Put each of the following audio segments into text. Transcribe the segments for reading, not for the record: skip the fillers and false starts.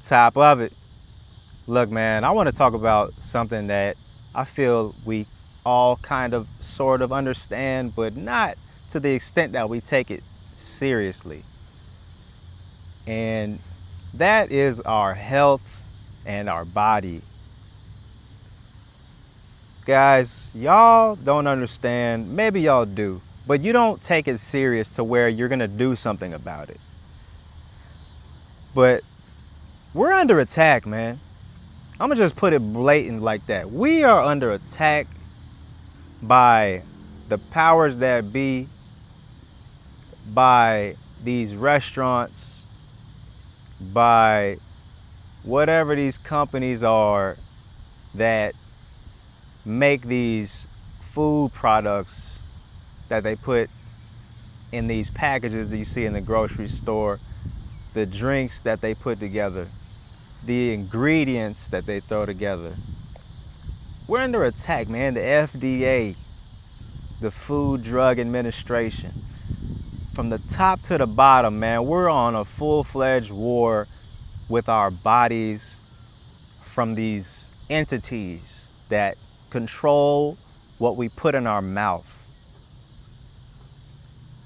top of it. Look, man, I want to talk about something that I feel we all kind of sort of understand, but not to the extent that we take it seriously. And that is our health and our body. Guys, y'all don't understand. Maybe y'all do, but you don't take it serious to where you're going to do something about it. But we're under attack, man. I'm gonna just put it blatant like that. We are under attack by the powers that be, by these restaurants, by whatever these companies are that make these food products that they put in these packages that you see in the grocery store, the drinks that they put together, the ingredients that they throw together. We're under attack, man. The FDA, the Food Drug Administration, from the top to the bottom, man, we're on a full-fledged war with our bodies from these entities that control what we put in our mouth.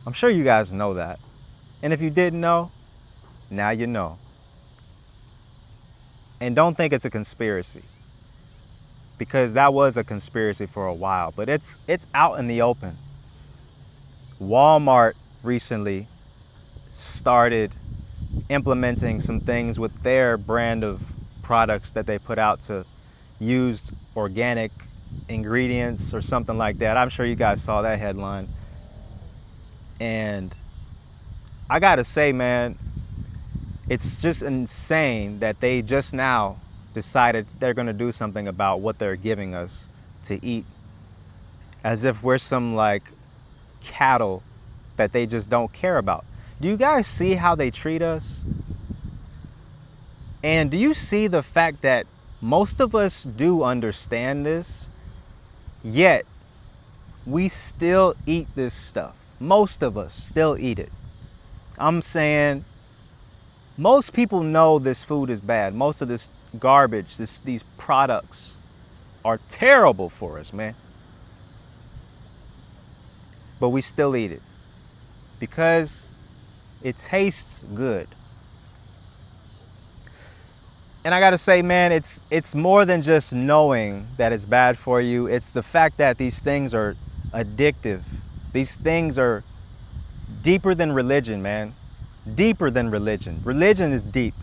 I'm sure you guys know that. And if you didn't know, now you know. And don't think it's a conspiracy, because that was a conspiracy for a while, but it's out in the open. Walmart recently started implementing some things with their brand of products that they put out to use organic ingredients or something like that. I'm sure you guys saw that headline. And I gotta say, man, it's just insane that they just now decided they're gonna do something about what they're giving us to eat, as if we're some like cattle that they just don't care about. Do you guys see how they treat us? And do you see the fact that most of us do understand this, yet we still eat this stuff? Most of us still eat it. I'm saying most people know this food is bad. Most of this garbage, these products are terrible for us, man. But we still eat it because it tastes good. And I gotta say, man, it's more than just knowing that it's bad for you. It's the fact that these things are addictive. These things are deeper than religion, man. Deeper than religion. Religion is deep.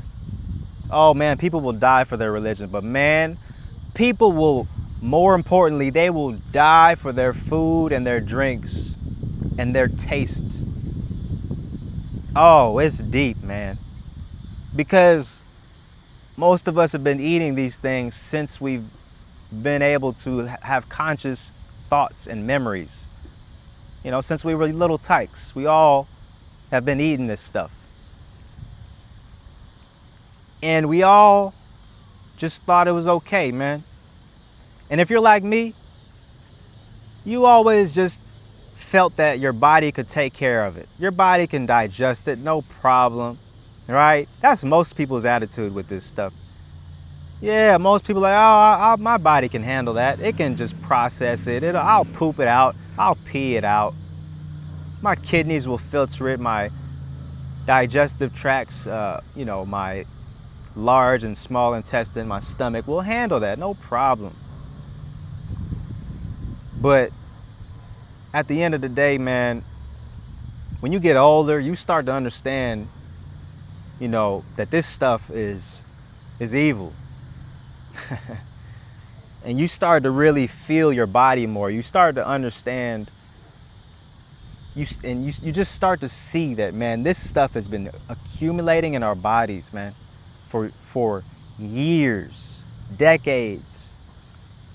Oh man, people will die for their religion, but man, people will, more importantly, they will die for their food and their drinks and their taste. Oh, it's deep, man. Because most of us have been eating these things since we've been able to have conscious thoughts and memories. You know, since we were little tykes, we all have been eating this stuff. And we all just thought it was okay, man. And if you're like me, you always just felt that your body could take care of it. Your body can digest it, no problem, right? That's most people's attitude with this stuff. Yeah, most people are like, oh, my body can handle that. It can just process it. I'll poop it out. I'll pee it out. My kidneys will filter it. My digestive tracts, my large and small intestine, my stomach will handle that, no problem. But at the end of the day, man, when you get older, you start to understand, that this stuff is evil. And you start to really feel your body more. You start to understand. You just start to see that, man, this stuff has been accumulating in our bodies, man, for years, decades.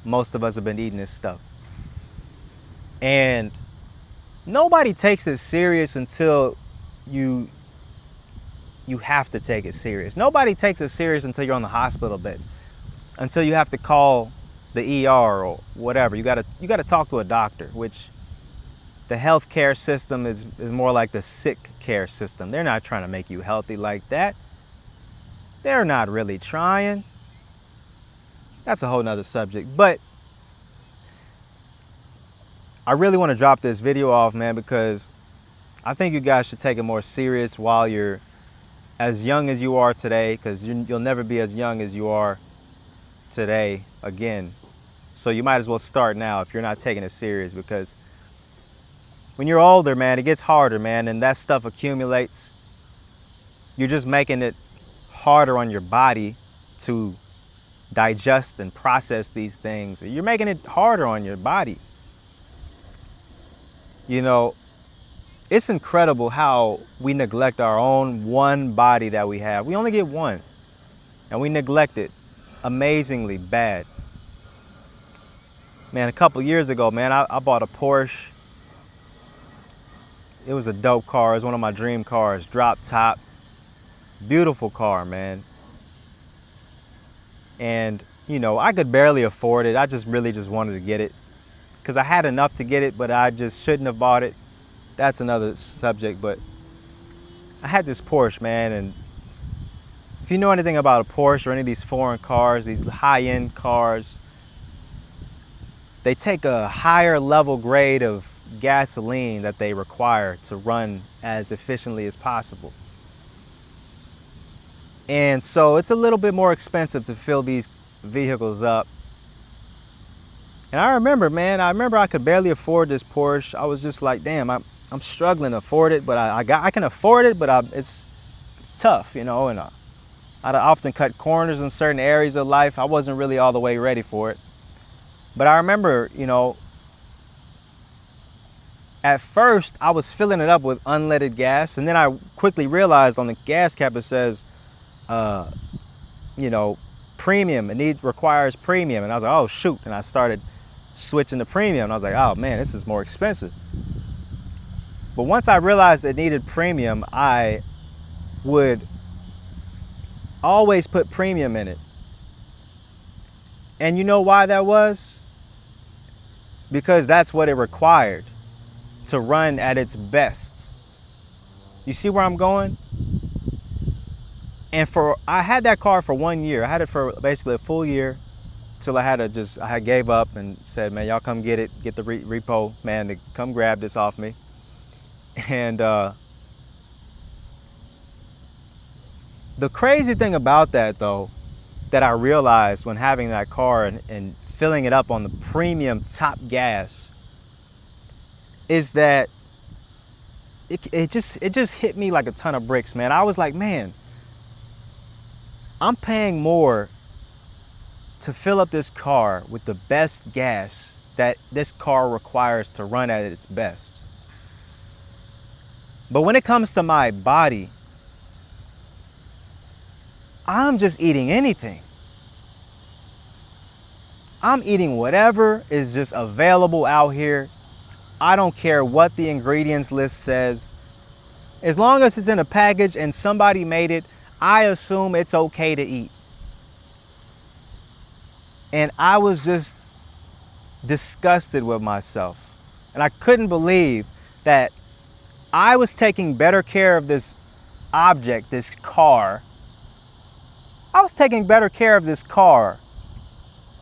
Most of us have been eating this stuff. And nobody takes it serious until you have to take it serious. Nobody takes it serious until you're on the hospital bed, until you have to call the ER or whatever. You gotta talk to a doctor, which the healthcare system is more like the sick care system. They're not trying to make you healthy like that. they're not really trying. That's a whole nother subject. But I really want to drop this video off, man, because I think you guys should take it more serious while you're as young as you are today, because you'll never be as young as you are today again. So you might as well start now if you're not taking it serious, because when you're older, man, it gets harder, man, and that stuff accumulates. You're just making it harder on your body to digest and process these things. You're making it harder on your body. You know, it's incredible how we neglect our own one body that we have. We only get one, and we neglect it amazingly bad. Man, a couple years ago, man, I bought a Porsche. It was a dope car. It was one of my dream cars, drop top. Beautiful car, man. And, you know, I could barely afford it. I just really wanted to get it because I had enough to get it, but I just shouldn't have bought it. That's another subject, but I had this Porsche, man, and if you know anything about a Porsche or any of these foreign cars, these high-end cars, they take a higher level grade of gasoline that they require to run as efficiently as possible. And so it's a little bit more expensive to fill these vehicles up. And I remember, man, I could barely afford this Porsche. I was just like, damn, I'm struggling to afford it, but I can afford it, but it's tough, you know, and I'd often cut corners in certain areas of life. I wasn't really all the way ready for it. But I remember, you know, at first I was filling it up with unleaded gas, and then I quickly realized on the gas cap it says, you know, premium. It requires premium, and I was like, oh shoot, and I started switching to premium, and I was like, oh man, this is more expensive. But once I realized it needed premium, I would always put premium in it. And you know why that was? Because that's what it required to run at its best. You see where I'm going? And I had that car for 1 year. I had it for basically a full year till I gave up and said, man, y'all come get it, get the repo man to come grab this off me. And the crazy thing about that, though, that I realized when having that car and filling it up on the premium top gas, is that it just hit me like a ton of bricks, man. I was like, man, I'm paying more to fill up this car with the best gas that this car requires to run at its best. But when it comes to my body, I'm just eating anything. I'm eating whatever is just available out here. I don't care what the ingredients list says. As long as it's in a package and somebody made it, I assume it's okay to eat. And I was just disgusted with myself. And I couldn't believe that I was taking better care of this object, this car. I was taking better care of this car,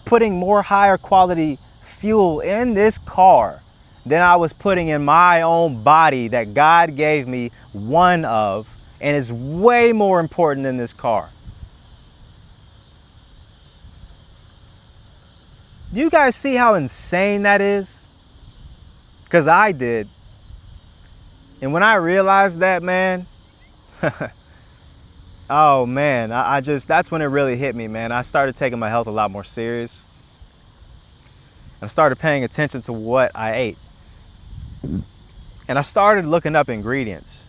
putting more higher quality fuel in this car than I was putting in my own body that God gave me one of, and is way more important than this car. Do you guys see how insane that is? Because I did. And when I realized that, man, oh man, that's when it really hit me, man. I started taking my health a lot more serious. And I started paying attention to what I ate. And I started looking up ingredients.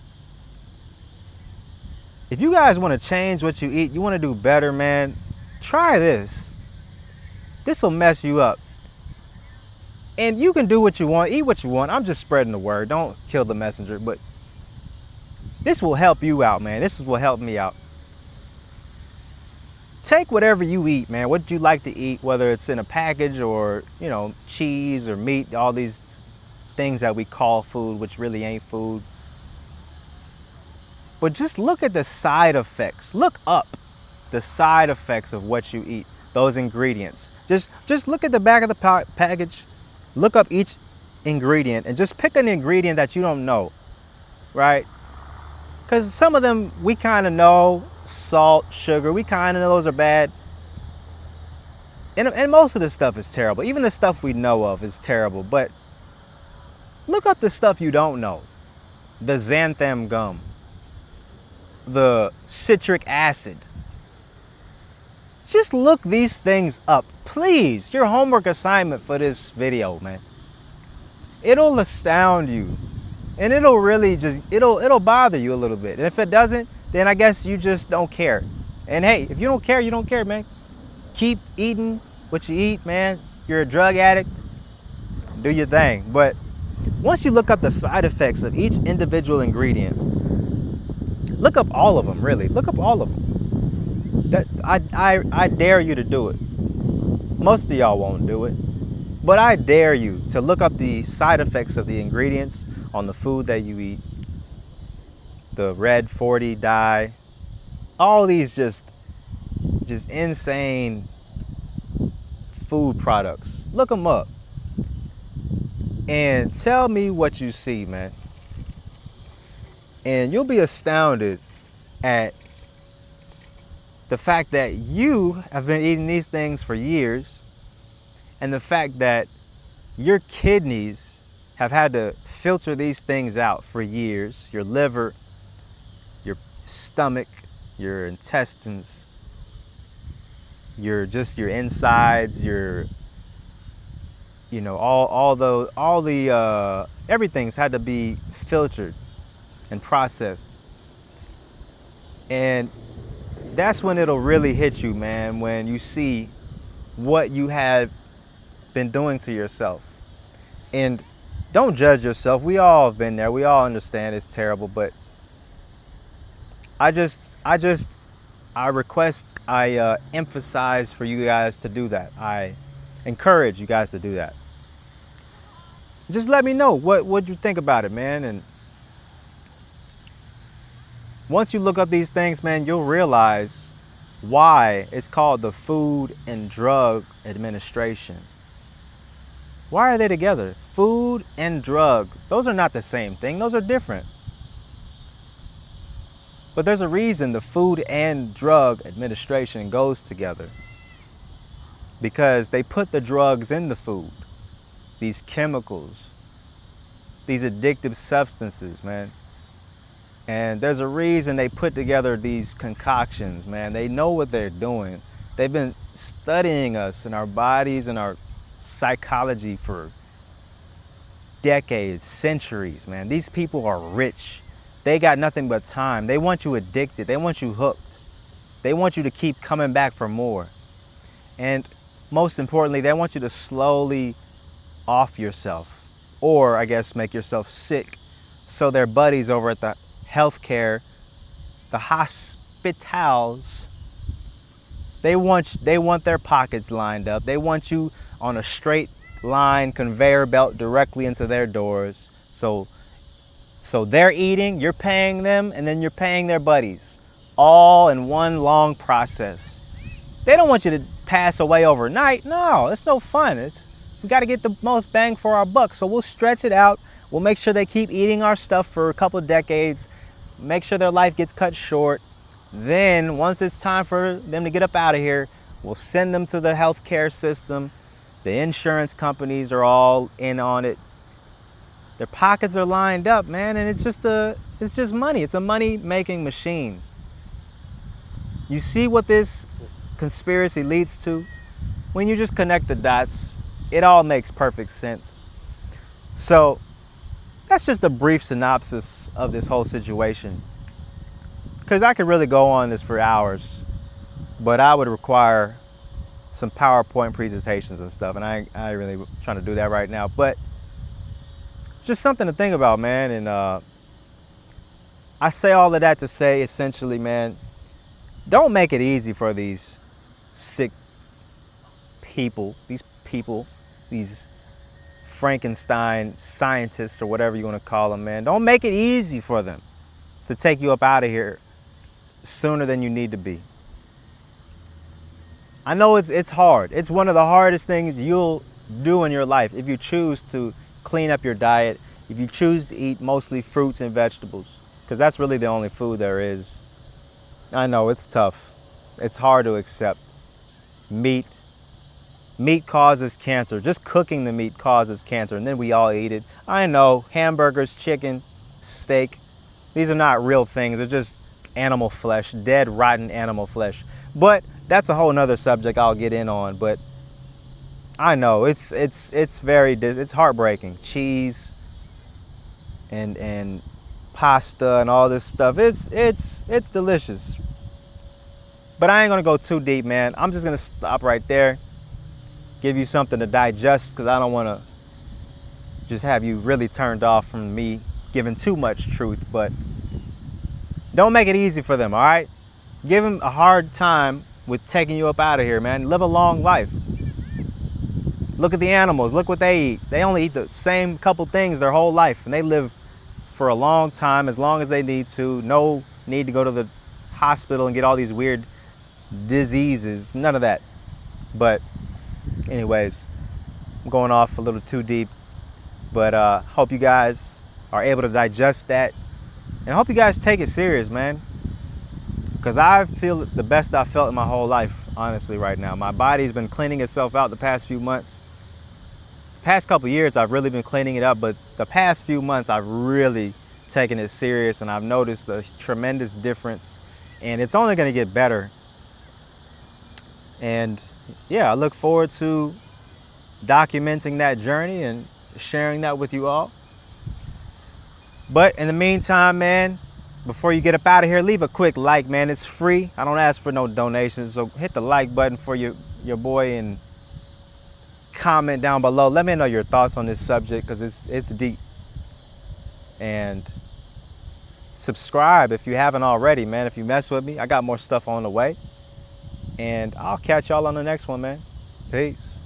If you guys want to change what you eat, you want to do better, man, try this. This will mess you up. And you can do what you want, eat what you want. I'm just spreading the word. Don't kill the messenger. But this will help you out, man. This will help me out. Take whatever you eat, man. What you like to eat, whether it's in a package or, you know, cheese or meat, all these things that we call food, which really ain't food. But just look at the side effects. Look up. the side effects of what you eat, those ingredients. Just look at the back of the package, look up each ingredient, and just pick an ingredient that you don't know, right? Because some of them we kind of know, salt, sugar, we kind of know those are bad. And most of the stuff is terrible. Even the stuff we know of is terrible. But look up the stuff you don't know. The xanthan gum, the citric acid. Just look these things up, please. Your homework assignment for this video, man. It'll astound you. And it'll really it'll bother you a little bit. And if it doesn't, then I guess you just don't care. And hey, if you don't care, you don't care, man. Keep eating what you eat, man. You're a drug addict. Do your thing. But once you look up the side effects of each individual ingredient, look up all of them, really. Look up all of them. That I dare you to do it. Most of y'all won't do it. But I dare you to look up the side effects of the ingredients on the food that you eat. The red 40 dye. All these just insane food products. Look them up and tell me what you see, man. And you'll be astounded at the fact that you have been eating these things for years, and the fact that your kidneys have had to filter these things out for years. Your liver, your stomach, your intestines, your insides, your all the everything's had to be filtered and processed. And that's when it'll really hit you, man, when you see what you have been doing to yourself. And don't judge yourself. We all have been there. We all understand it's terrible, but I emphasize for you guys to do that. I encourage you guys to do that. Just let me know what you think about it, man. And once you look up these things, man, you'll realize why it's called the Food and Drug Administration. Why are they together? Food and drug. Those are not the same thing. Those are different. But there's a reason the Food and Drug Administration goes together. Because they put the drugs in the food. These chemicals. These addictive substances, man. And there's a reason they put together these concoctions, man. They know what they're doing. They've been studying us and our bodies and our psychology for decades, centuries, man. These people are rich. They got nothing but time. They want you addicted. They want you hooked. They want you to keep coming back for more. And most importantly, they want you to slowly off yourself, or I guess make yourself sick. So their buddies over at the healthcare, the hospitals, they want their pockets lined up. They want you on a straight line conveyor belt directly into their doors. So they're eating, you're paying them, and then you're paying their buddies, all in one long process. They don't want you to pass away overnight. No, it's no fun. We got to get the most bang for our buck. So we'll stretch it out. We'll make sure they keep eating our stuff for a couple of decades, make sure their life gets cut short. Then once it's time for them to get up out of here, we'll send them to the healthcare system. The insurance companies are all in on it. Their pockets are lined up, man, and it's just money. It's a money-making machine. You see what this conspiracy leads to? When you just connect the dots, it all makes perfect sense. So that's just a brief synopsis of this whole situation. Because I could really go on this for hours, but I would require some PowerPoint presentations and stuff, and I ain't really trying to do that right now. But just something to think about, man. And I say all of that to say, essentially, man, don't make it easy for these sick people, these Frankenstein scientists or whatever you want to call them, man. Don't make it easy for them to take you up out of here sooner than you need to be. I know it's hard. It's one of the hardest things you'll do in your life if you choose to clean up your diet, if you choose to eat mostly fruits and vegetables, because that's really the only food there is. I know it's tough. It's hard to accept. Meat. Meat causes cancer. Just cooking the meat causes cancer, and then we all eat it. I know, hamburgers, chicken, steak, these are not real things. They're just animal flesh, dead, rotten animal flesh. But that's a whole nother subject I'll get in on. But I know it's heartbreaking. Cheese and pasta and all this stuff. It's delicious. But I ain't gonna go too deep, man. I'm just gonna stop right there. Give you something to digest, because I don't want to just have you really turned off from me giving too much truth. But don't make it easy for them, all right? Give them a hard time with taking you up out of here, man. Live a long life. Look at the animals. Look what they eat. They only eat the same couple things their whole life, and they live for a long time, as long as they need to. No need to go to the hospital and get all these weird diseases. None of that. But anyways, I'm going off a little too deep, but hope you guys are able to digest that, and hope you guys take it serious, man, because I feel the best I've felt in my whole life, honestly, right now. My body's been cleaning itself out the past few months. Past couple years, I've really been cleaning it up, but the past few months, I've really taken it serious, and I've noticed a tremendous difference, and it's only going to get better. And yeah, I look forward to documenting that journey and sharing that with you all. But in the meantime, man, before you get up out of here, leave a quick like, man. It's free. I don't ask for no donations, so hit the like button for your boy and comment down below. Let me know your thoughts on this subject, because it's deep. And subscribe if you haven't already, man. If you mess with me, I got more stuff on the way. And I'll catch y'all on the next one, man. Peace.